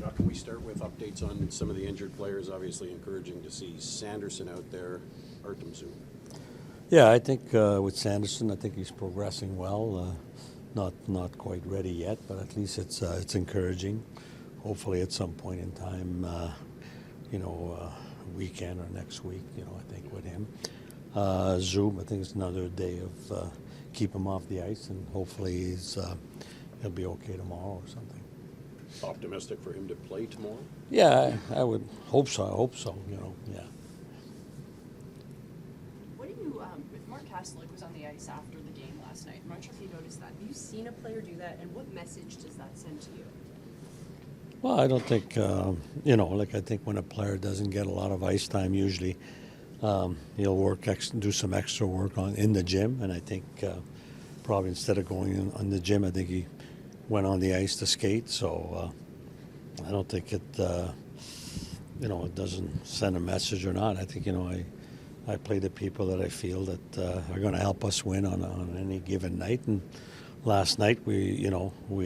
Jacques, can we start with updates on some of the injured players? Obviously encouraging to see Sanderson out there, Artem Zoom. Yeah, I think with Sanderson, I think he's progressing well. Not quite ready yet, but at least it's encouraging. Hopefully, at some point in time, weekend or next week, I think with him. Zoom, I think it's another day of keep him off the ice, and hopefully he'll be okay tomorrow or something. Optimistic for him to play tomorrow? Yeah, I would hope so. Yeah. What do you, Mark Kastelic was on the ice after the game last night. I'm not sure if you noticed that. Have you seen a player do that, and what message does that send to you? Well, I don't think, I think when a player doesn't get a lot of ice time, usually he'll do some extra work in the gym, and I think probably instead of going on the gym, I think he went on the ice to skate. So I don't think it doesn't send a message or not. I think I play the people that I feel that are going to help us win on any given night. And last night we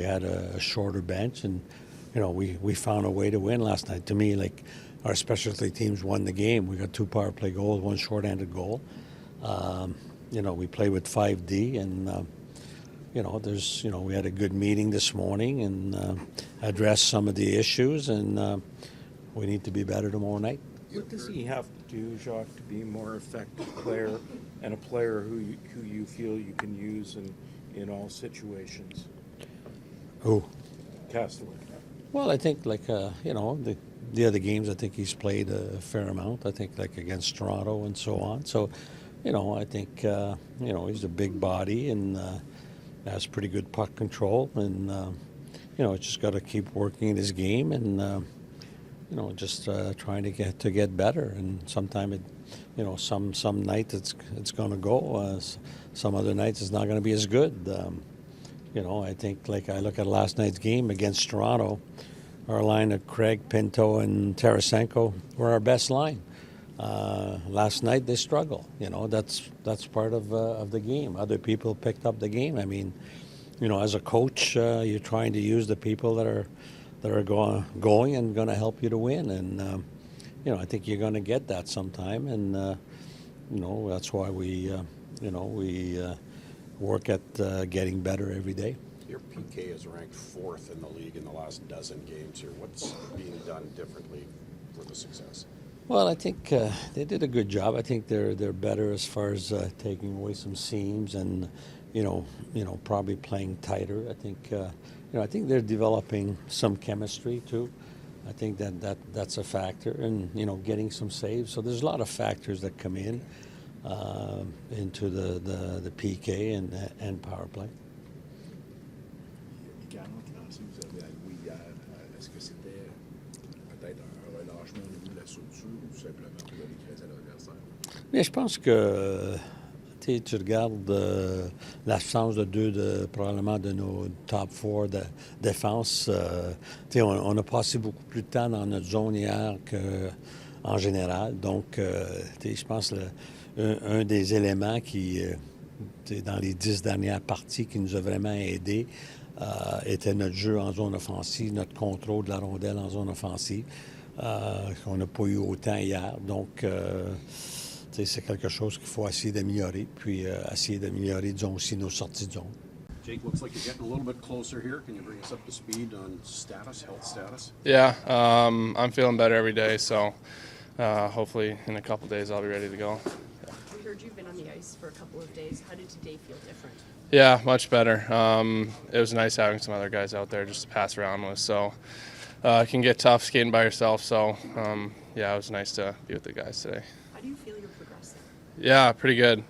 had a shorter bench, and we found a way to win last night. To me, our specialty teams won the game. We got 2 power play goals, 1 shorthanded goal. We play with 5D, and we had a good meeting this morning and addressed some of the issues, and we need to be better tomorrow night. What does he have to do, Jacques, to be a more effective player and a player who you feel you can use in all situations? Who? Kastelic. Well, I think the other games, I think he's played a fair amount. I think against Toronto and so on. So, I think he's a big body and has pretty good puck control, and just got to keep working his game and just trying to get better. And sometime some night it's going to go. Some other nights it's not going to be as good. I think I look at last night's game against Toronto, our line of Craig, Pinto, and Tarasenko were our best line. Last night they struggled. That's part of the game. Other people picked up the game. I mean, as a coach, you're trying to use the people that are going and going to help you to win. And I think you're going to get that sometime. And that's why we work at getting better every day. Your PK is ranked 4th in the league in the last dozen games here. What's being done differently for the success? Well, I think they did a good job. I think they're better as far as taking away some seams and probably playing tighter. I think they're developing some chemistry too. I think that's a factor, and getting some saves. So there's a lot of factors that come into the PK and power play. Également, financier, vous avez alloué hier. Est-ce que c'était peut-être un relâchement au niveau de la structure ou tout simplement pour donner crédit à l'adversaire? Mais je pense que tu regardes l'absence probablement de nos top 4 de défense. On a passé beaucoup plus de temps dans notre zone hier qu'en général. Donc, je pense un des éléments qui, dans les 10 dernières parties, qui nous a vraiment aidés était notre jeu en zone offensive, notre contrôle de la rondelle en zone offensive, qu'on n'a pas eu autant hier. Donc, c'est quelque chose qu'il faut essayer d'améliorer, puis essayer d'améliorer, disons, aussi nos sorties de zone. Jake, looks like you're getting a little bit closer here. Can you bring us up to speed on health status? Yeah, I'm feeling better every day, so hopefully in a couple days I'll be ready to go. We heard you've been on the ice for a couple of days. How did today feel different? Yeah, much better. It was nice having some other guys out there just to pass around with, so it can get tough skating by yourself, so it was nice to be with the guys today. How do you feel you're progressing? Yeah, pretty good.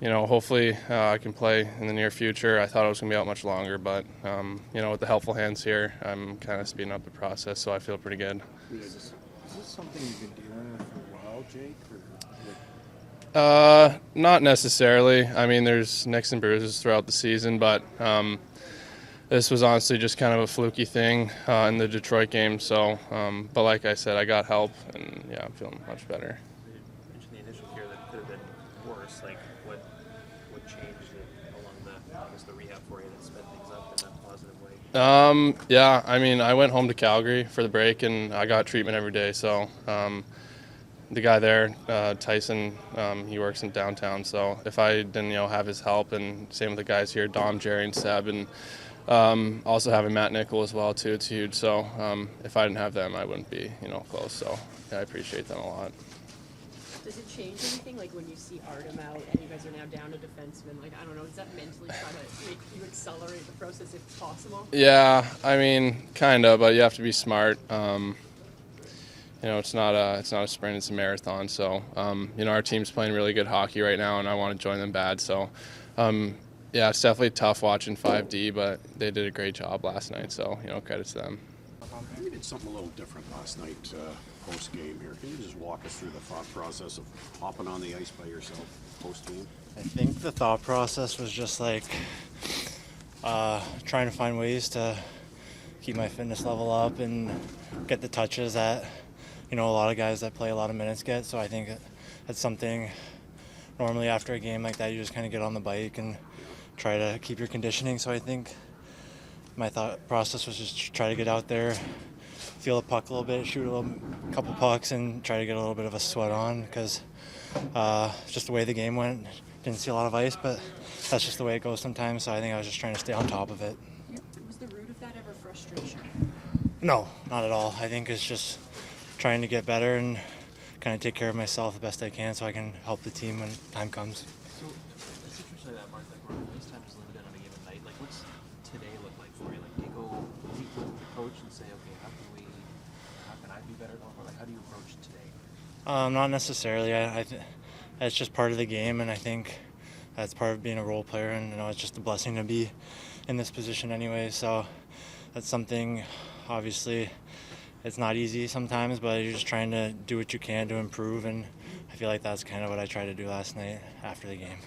Hopefully I can play in the near future. I thought I was going to be out much longer, but, with the helpful hands here, I'm kind of speeding up the process, so I feel pretty good. Is this something you've been dealing with for a while, Jake? Not necessarily. I mean, there's nicks and bruises throughout the season, but this was honestly just kind of a fluky thing in the Detroit game. So, but like I said, I got help, and I'm feeling much better. You mentioned the initial care that could have been worse. Like, what changed along the rehab for you that sped things up in a positive way? Yeah, I mean, I went home to Calgary for the break, and I got treatment every day. So the guy there, Tyson, he works in downtown. So if I didn't, have his help, and same with the guys here, Dom, Jerry, and Seb, and also having Matt Nickel as well too, it's huge. So if I didn't have them, I wouldn't be, close. So yeah, I appreciate them a lot. Does it change anything, like when you see Artem out and you guys are now down a defenseman? Like, I don't know, does that mentally try to make you accelerate the process if possible? Yeah, I mean, kind of, but you have to be smart. It's not a sprint; it's a marathon. So, our team's playing really good hockey right now, and I want to join them bad. So, yeah, it's definitely tough watching 5D, but they did a great job last night. So, credit to them. You did something a little different last night post-game here. Can you just walk us through the thought process of hopping on the ice by yourself post-game? I think the thought process was just like trying to find ways to keep my fitness level up and get the touches that, a lot of guys that play a lot of minutes get. So I think that's something normally after a game like that, you just kind of get on the bike and try to keep your conditioning. So I think my thought process was just try to get out there, feel the puck a little bit, shoot a couple pucks, and try to get a little bit of a sweat on because just the way the game went, didn't see a lot of ice, but that's just the way it goes sometimes. So I think I was just trying to stay on top of it. Was the root of that ever frustration? No, not at all. I think it's just trying to get better and kind of take care of myself the best I can so I can help the team when time comes. So, a situation like that, Mark, like where ice time is limited on a given night, like what's today look like for you? Like, do you go meet with the coach and say, okay, how can I be better? Or like, how do you approach today? Not necessarily. It's just part of the game, and I think that's part of being a role player, and it's just a blessing to be in this position anyway. So that's something, obviously, it's not easy sometimes, but you're just trying to do what you can to improve, and I feel like that's kind of what I tried to do last night after the game.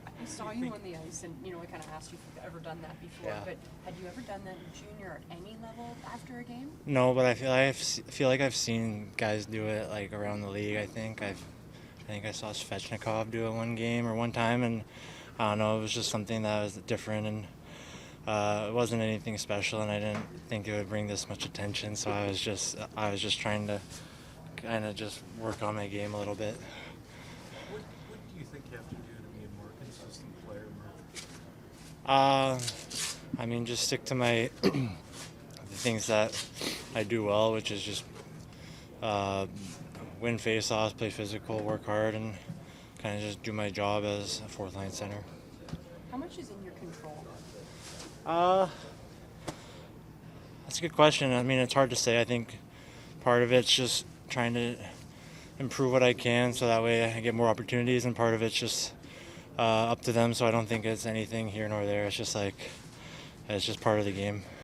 I saw you on the ice, and I kind of asked you if you've ever done that before. Yeah. But had you ever done that in junior or at any level after a game? No, but I feel like I've seen guys do it like around the league. I think I saw Svechnikov do it one game or one time, and I don't know. It was just something that was different, and it wasn't anything special, and I didn't think it would bring this much attention. So I was just trying to kind of just work on my game a little bit. What do you think you have to do to be a more consistent player, Mark? I mean, just stick to my the things that I do well, which is just win face-offs, play physical, work hard, and kind of just do my job as a fourth-line center. How much is in your control? That's a good question. I mean, it's hard to say. I think part of it's just trying to improve what I can so that way I get more opportunities, and part of it's just up to them. So I don't think it's anything here nor there. It's just part of the game.